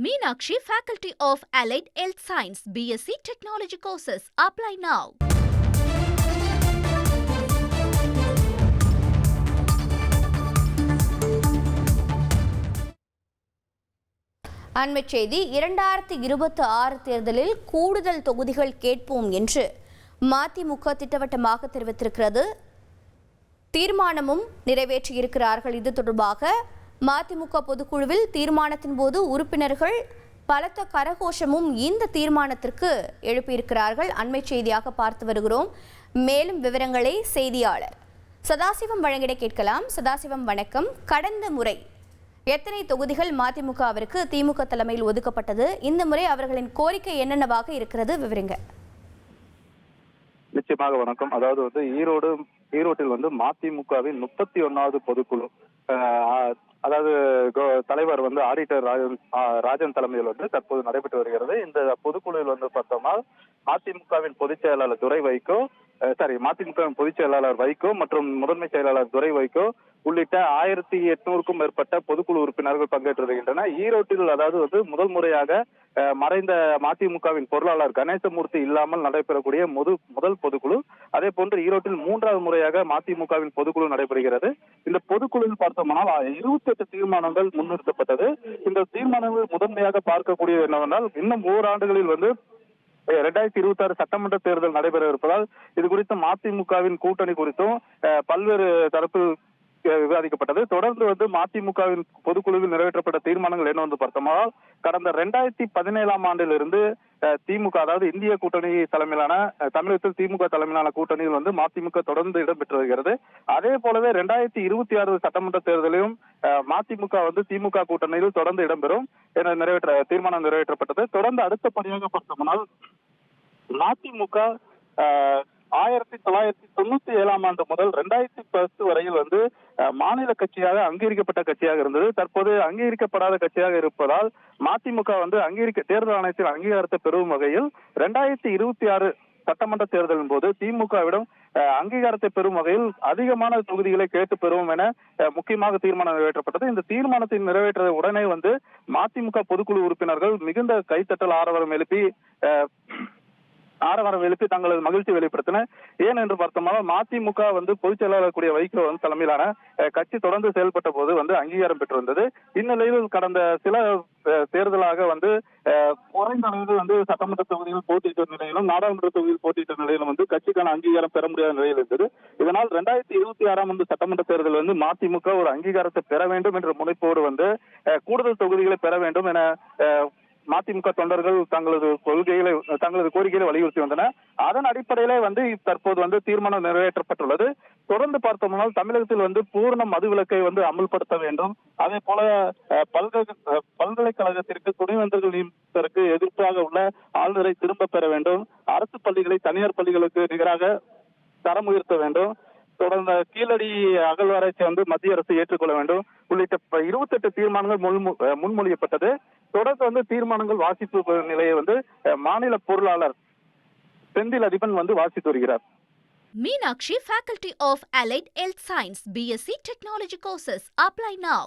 Meenakshi, Faculty of Allied Health Science, BSc Technology courses. Apply now. அண்மைச் செய்தி 2026 தேர்தலில் கூடுதல் தொகுதிகள் கேட்போம் என்று மதிமுக திட்டவட்டமாக தெரிவித்திருக்கிறது. தீர்மானமும் நிறைவேற்றியிருக்கிறார்கள். இது தொடர்பாக மதிமுக பொதுக்குழுவில் தீர்மானத்தின் போது உறுப்பினர்கள் பலத்த கரகோஷமும் இந்த தீர்மானத்திற்கு எழுப்பியிருக்கிறார்கள். அண்மைச் செய்தியாக பார்த்து வருகிறோம். மேலும் விவரங்களை செய்தியாளர் சதாசிவம் வழங்கிட கேட்கலாம். சதாசிவம் வணக்கம். கடந்த முறை எத்தனை தொகுதிகள் மதிமுகவிற்கு திமுக தலைமையில் ஒதுக்கப்பட்டது? இந்த முறை அவர்களின் கோரிக்கை என்னென்னவாக இருக்கிறது? விவரிங்க. நிச்சயமாக வணக்கம். அதாவது ஈரோட்டில் மதிமுகவின் 31வது பொதுக்குழு, அதாவது தலைவர் ஆடிட்டர் ராஜன் தலைமையில் தற்போது நடைபெற்று வருகிறது. இந்த பொதுக்குழுவில் பார்த்தோம்னா மதிமுகவின் பொதுச் செயலாளர் மதிமுகவின் பொதுச் செயலாளர் வைகோ மற்றும் முதன்மை செயலாளர் துரை வைகோ உள்ளிட்ட 1800க்கும் மேற்பட்ட பொதுக்குழு உறுப்பினர்கள் பங்கேற்று வருகின்றனர். ஈரோட்டில் அதாவது முதல் முறையாக மறைந்த மதிமுகவின் பொருளாளர் கணேசமூர்த்தி இல்லாமல் நடைபெறக்கூடிய முதல் பொதுக்குழு. அதே போன்று ஈரோட்டில் 3வது முறையாக மதிமுகவின் பொதுக்குழு நடைபெறுகிறது. இந்த பொதுக்குழுவில் பார்த்தோம்னால் 28 தீர்மானங்கள் முன்னிறுத்தப்பட்டது. இந்த தீர்மானங்கள் முதன்மையாக பார்க்கக்கூடியது என்னவென்றால், இன்னும் ஓராண்டுகளில் 2026 சட்டமன்ற தேர்தல் நடைபெற இருப்பதால் இது குறித்து மதிமுகவின் கூட்டணி குறித்தும் பல்வேறு தரப்பில் விவாதிக்கப்பட்டது. தொடர்ந்து மதிமுகவின் பொதுக்குழுவில் நிறைவேற்றப்பட்ட தீர்மானங்கள் என்ன பார்த்தோம்னால், கடந்த 2017ஆம் ஆண்டிலிருந்து திமுக, அதாவது இந்திய கூட்டணி தலைமையிலான தமிழகத்தில் திமுக தலைமையிலான கூட்டணியில் மதிமுக தொடர்ந்து இடம்பெற்று வருகிறது. அதே போலவே 2026 சட்டமன்ற தேர்தலையும் மதிமுக திமுக கூட்டணியில் தொடர்ந்து இடம்பெறும் என தீர்மானம் நிறைவேற்றப்பட்டது. தொடர்ந்து அடுத்தபடியாக பார்த்தோம்னால் மதிமுக 1997ஆம் ஆண்டு முதல் 2010 வரையில் மாநில கட்சியாக அங்கீகரிக்கப்பட்ட கட்சியாக இருந்தது. தற்போது அங்கீகரிக்கப்படாத கட்சியாக இருப்பதால் மதிமுக தேர்தல் ஆணையத்தில் அங்கீகாரத்தை பெறும் வகையில் 2026 சட்டமன்ற தேர்தலின் போது திமுகவிடம் அங்கீகாரத்தை பெறும் வகையில் அதிகமான தொகுதிகளை கேட்டு பெறுவோம் என முக்கியமாக தீர்மானம் நிறைவேற்றப்பட்டது. இந்த தீர்மானத்தை நிறைவேற்ற உடனே மதிமுக பொதுக்குழு உறுப்பினர்கள் மிகுந்த கைத்தட்டல் ஆரவாரம் எழுப்பி தங்களது மகிழ்ச்சி வெளிப்படுத்தினர். ஏன் என்று பார்த்தோம்னா, மதிமுக பொதுச் செயலாளர் கூடிய வைகோ தலைமையிலான கட்சி தொடர்ந்து செயல்பட்ட போது அங்கீகாரம் பெற்று வந்தது. இந்நிலையில் கடந்த சில தேர்தலாக குறைந்த அளவில் சட்டமன்ற தொகுதியில் போட்டியிட்ட நிலையிலும் நாடாளுமன்ற தொகுதியில் போட்டியிட்ட நிலையிலும் கட்சிக்கான அங்கீகாரம் பெற முடியாத நிலையில் இருந்தது. இதனால் 2026ஆம் ஆண்டு சட்டமன்ற தேர்தல் மதிமுக ஒரு அங்கீகாரத்தை பெற வேண்டும் என்ற முனைப்போடு கூடுதல் தொகுதிகளை பெற வேண்டும் என மதிமுக தொண்டர்கள் தங்களது கோரிக்கைகளை வலியுறுத்தி வந்தனர். அதன் அடிப்படையிலே தற்போது தீர்மானம் நிறைவேற்றப்பட்டுள்ளது. தொடர்ந்து பார்த்தோம்னா, தமிழகத்தில் பூர்ண மதுவிலக்கை அமல்படுத்த வேண்டும். அதே போல பல்கலைக்கழகத்திற்கு துணைவேந்தர்கள் நியமிப்பதற்கு எதிர்ப்பாக உள்ள ஆளுநரை திரும்ப பெற வேண்டும். அரசு பள்ளிகளை தனியார் பள்ளிகளுக்கு நிகராக தரம் உயர்த்த வேண்டும். தொடர்ந்த கீழடி அகழ்வாராய்ச்சி மத்திய அரசு ஏற்றுக்கொள்ள வேண்டும் உள்ளிட்ட 28 தீர்மானங்கள் முன்மொழியப்பட்டது. தொடர்ந்து தீர்மானங்கள் வாசிப்பு நிலையை மாநில பொருளாளர் செந்தில் அதிபன் வாசித்து வருகிறார். Meenakshi, Faculty of Allied Health Science, BSc Technology courses. Apply now.